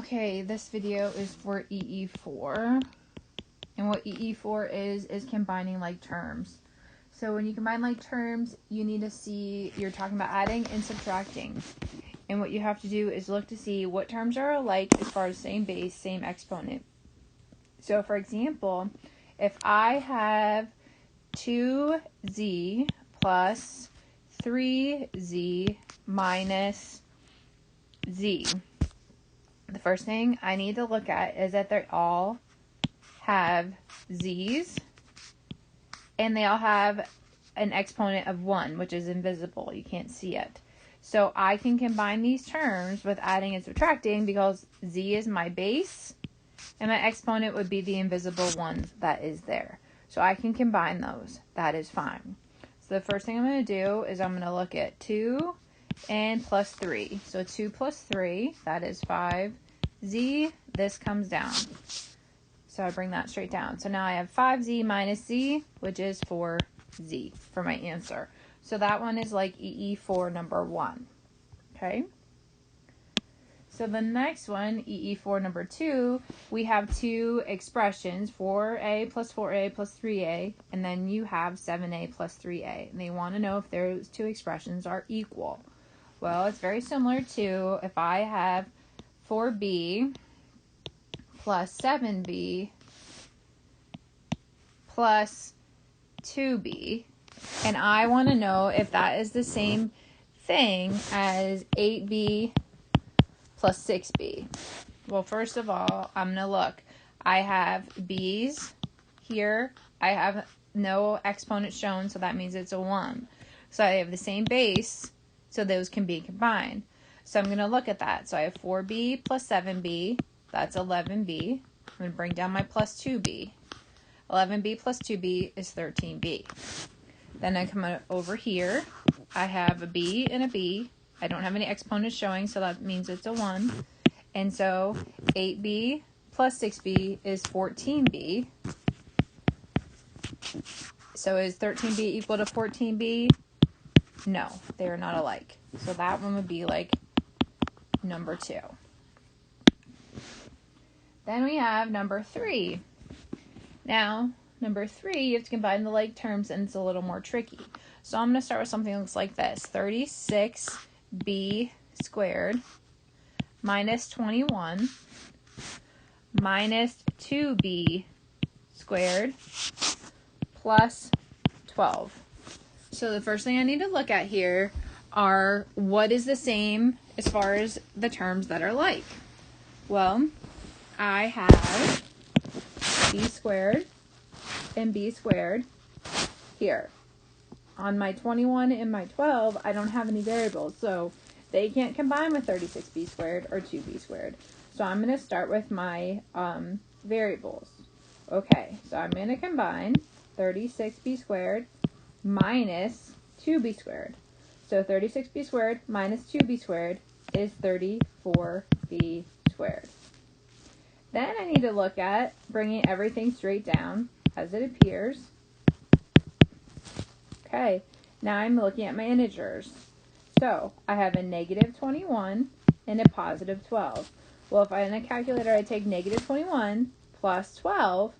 Okay, this video is for Ee4. And what Ee4 is combining like terms. So when you combine like terms, you need to see, you're talking about adding and subtracting. And what you have to do is look to see what terms are alike as far as same base, same exponent. So for example, if I have 2z plus 3z minus z, the first thing I need to look at is that they all have z's and they all have an exponent of 1, which is invisible. You can't see it. So I can combine these terms with adding and subtracting because z is my base and my exponent would be the invisible 1 that is there. So I can combine those. That is fine. So the first thing I'm going to do is I'm going to look at 2 and plus 3. So 2 plus 3, that is 5z. This comes down. So I bring that straight down. So now I have 5z minus z, which is 4z for my answer. So that one is like Ee4 number 1. Okay. So the next one, Ee4 number 2, we have two expressions, 4a plus 4a plus 3a, and then you have 7a plus 3a. And they want to know if those two expressions are equal. Well, it's very similar to if I have 4b plus 7b plus 2b, and I want to know if that is the same thing as 8b plus 6b. Well, first of all, I'm going to look. I have b's here. I have no exponent shown, so that means it's a 1. So I have the same base, so those can be combined. So I'm going to look at that. So I have 4b plus 7b. That's 11b. I'm going to bring down my plus 2b. 11b plus 2b is 13b. Then I come over here. I have a b and a b. I don't have any exponents showing, so that means it's a 1. And so 8b plus 6b is 14b. So is 13b equal to 14b? No, they are not alike. So that one would be like number 2. Then we have number 3. Now, number 3, you have to combine the like terms, and it's a little more tricky. So I'm going to start with something that looks like this. 36b squared minus 21 minus 2b squared plus 12. So the first thing I need to look at here are what is the same as far as the terms that are like. Well, I have b squared and b squared here. On my 21 and my 12, I don't have any variables, so they can't combine with 36b squared or 2b squared. So I'm going to start with my variables. Okay, so I'm going to combine 36b squared minus 2b squared. So 36b squared minus 2b squared is 34b squared. Then I need to look at bringing everything straight down as it appears. Okay, now I'm looking at my integers. So I have a negative 21 and a positive 12. Well, if I in a calculator I take negative 21 plus 12,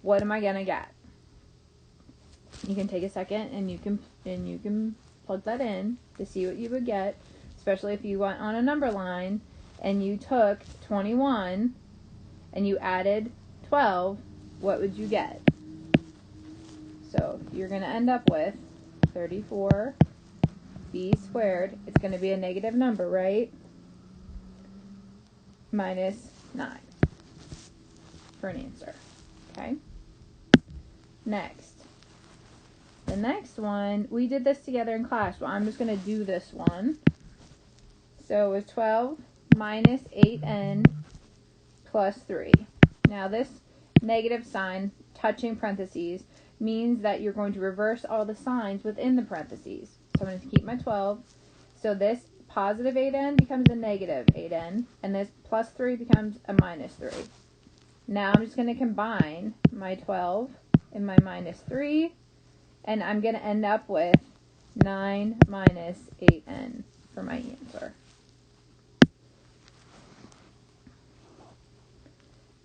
what am I going to get? You can take a second and you can plug that in to see what you would get, especially if you went on a number line and you took 21 and you added 12, what would you get? So you're going to end up with 34b squared. It's going to be a negative number, right? Minus 9 for an answer. Okay? Next. The next one, we did this together in class. Well, I'm just going to do this one. So it was 12 minus 8n plus 3. Now this negative sign touching parentheses means that you're going to reverse all the signs within the parentheses. So I'm going to keep my 12. So this positive 8n becomes a negative 8n, and this plus 3 becomes a minus 3. Now I'm just going to combine my 12 and my minus 3, and I'm going to end up with 9 minus 8n for my answer.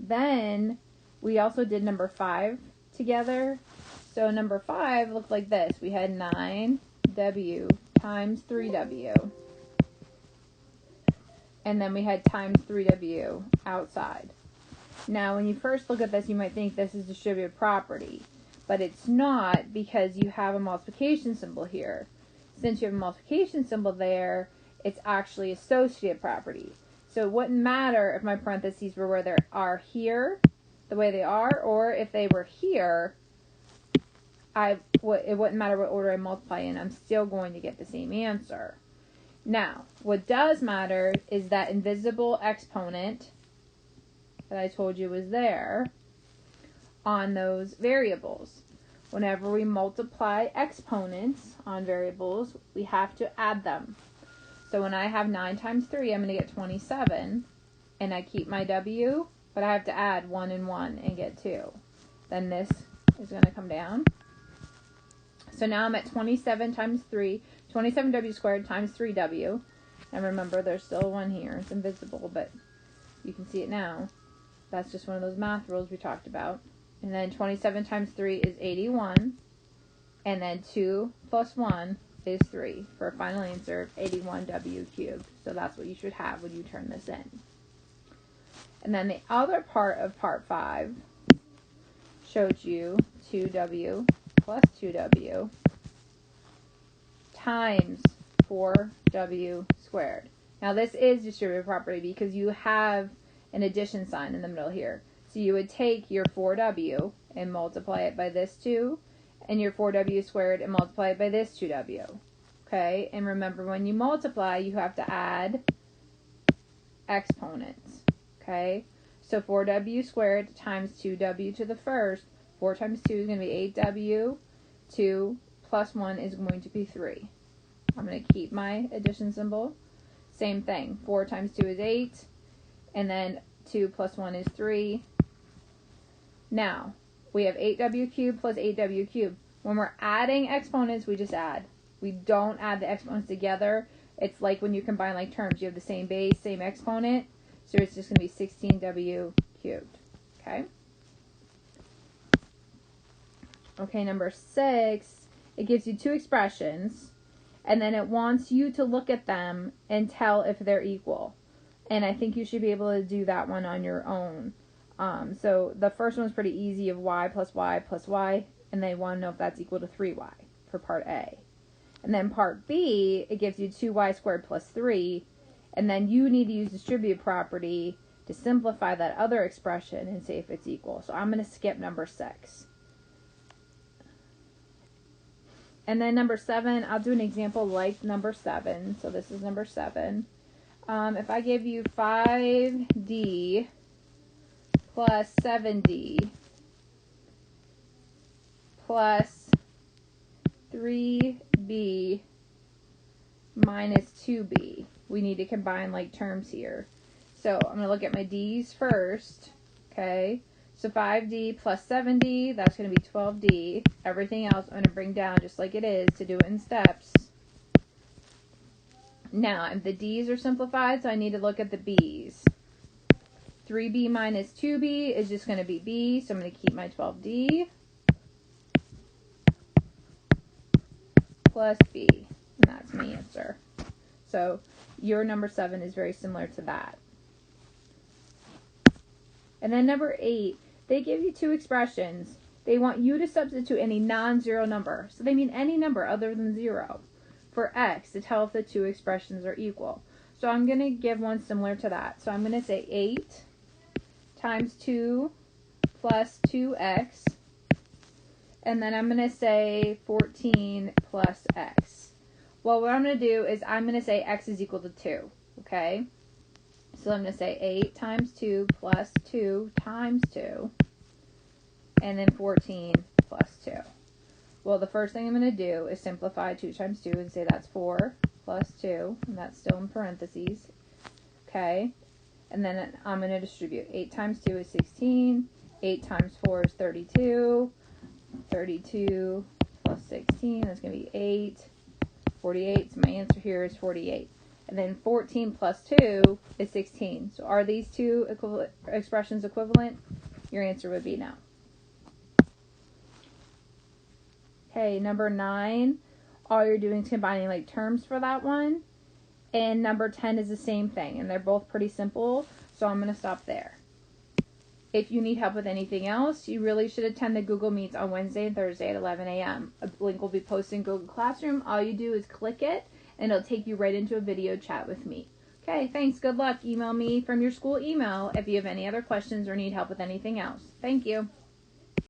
Then we also did number 5 together. So number 5 looked like this. We had 9W times 3W. And then we had times 3W outside. Now, when you first look at this, you might think this is distributive property. But it's not, because you have a multiplication symbol here. Since you have a multiplication symbol there, it's actually associative property. So it wouldn't matter if my parentheses were where they are here, the way they are, or if they were here, it wouldn't matter what order I multiply in. I'm still going to get the same answer. Now, what does matter is that invisible exponent that I told you was there on those variables. Whenever we multiply exponents on variables, we have to add them. So when I have 9 times 3, I'm going to get 27, and I keep my W, but I have to add 1 and 1 and get 2. Then this is going to come down. So now I'm at 27 times 3, 27W squared times 3W. And remember, there's still 1 here. It's invisible, but you can see it now. That's just one of those math rules we talked about. And then 27 times 3 is 81. And then 2 plus 1 is 3 for a final answer of 81W cubed. So that's what you should have when you turn this in. And then the other part of part 5 showed you 2W plus 2W times 4W squared. Now this is distributive property because you have an addition sign in the middle here. So you would take your 4W and multiply it by this 2, and your 4W squared and multiply it by this 2W. Okay, and remember, when you multiply, you have to add exponents. Okay, so 4W squared times 2W to the first, 4 times 2 is going to be 8W, 2 plus 1 is going to be 3. I'm going to keep my addition symbol. Same thing, 4 times 2 is 8, and then 2 plus 1 is 3. Now, we have 8W cubed plus 8W cubed. When we're adding exponents, we just add. We don't add the exponents together. It's like when you combine like terms. You have the same base, same exponent. So it's just going to be 16W cubed. Okay? Okay, number 6. It gives you 2 expressions. And then it wants you to look at them and tell if they're equal. And I think you should be able to do that one on your own. So the first one's pretty easy, of y plus y, and they want to know if that's equal to 3y for part A. And then part B, it gives you 2y squared plus 3, and then you need to use distributive property to simplify that other expression and see if it's equal. So I'm going to skip number 6. And then number 7, I'll do an example like number 7. So this is number 7. If I give you 5D plus 7D plus 3B minus 2B. We need to combine like terms here. So I'm going to look at my D's first. Okay. So 5D plus 7D, that's going to be 12D. Everything else I'm going to bring down just like it is to do it in steps. Now, if the D's are simplified, so I need to look at the B's. 3B minus 2B is just going to be B, so I'm going to keep my 12D plus B, and that's my answer. So your number 7 is very similar to that. And then number 8, they give you 2 expressions. They want you to substitute any non-zero number. So they mean any number other than 0 for x to tell if the 2 expressions are equal. So I'm going to give one similar to that. So I'm going to say 8 times 2 plus 2x. And then I'm going to say 14 plus x. Well, what I'm going to do is I'm going to say x is equal to 2. Okay? So I'm going to say 8 times 2 plus 2 times 2. And then 14 plus 2. Well, the first thing I'm going to do is simplify 2 times 2 and say that's 4 plus 2. And that's still in parentheses. Okay? And then I'm going to distribute. 8 times 2 is 16. 8 times 4 is 32. 32 plus 16, that's going to be 8. 48, so my answer here is 48. And then 14 plus 2 is 16. So are these two expressions equivalent? Your answer would be no. Okay, number 9, all you're doing is combining like terms for that one. And number 10 is the same thing, and they're both pretty simple, so I'm going to stop there. If you need help with anything else, you really should attend the Google Meets on Wednesday and Thursday at 11 a.m. A link will be posted in Google Classroom. All you do is click it, and it'll take you right into a video chat with me. Okay, thanks. Good luck. Email me from your school email if you have any other questions or need help with anything else. Thank you.